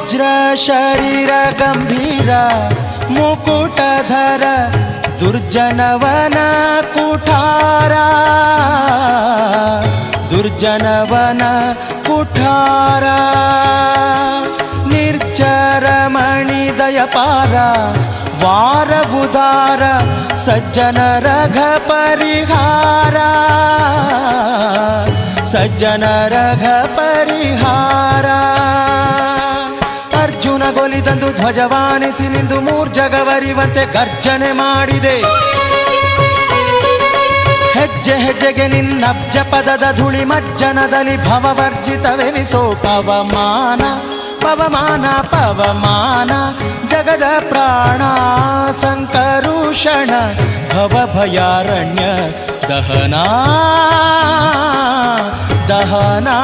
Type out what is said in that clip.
ವಜ್ರ ಶರೀರ ಗಂಭೀರ ಮುಕುಟಧರ ದುರ್ಜನವನ ಕುಠಾರ ದುರ್ಜನವನ ಕುಠಾರ ನಿರ್ಜರ ಮಣಿದಯಪಾರ ವಾರಬುಧಾರ ಸಜ್ಜನ ರಘ ಪರಿಹಾರ ಸಜ್ಜನ ರಘ ಪರಿಹಾರ ಅರ್ಜುನ ಗೊಲಿದಂದು ಧ್ವಜವಾನಿಸಿ ನಿಂದು ಮೂರ್ಜಗವರಿವಂತೆ ಗರ್ಜನೆ ಮಾಡಿದೆ ಹೆಜ್ಜೆ ಹೆಜ್ಜೆಗೆ ನಿನ್ನಬ್ಜ ಪದದ ಧೂಳಿ ಮಜ್ಜನದಲ್ಲಿ ಭವವರ್ಜಿತವೆನಿಸೋ ಪವಮಾನ ಪವಮಾನ ಪವಮಾನ ಜಗದ ಪ್ರಾಣ ಸಂಕರುಷಣ ಭವಭಯಾರಣ್ಯ ದಹನಾ ದಹನಾ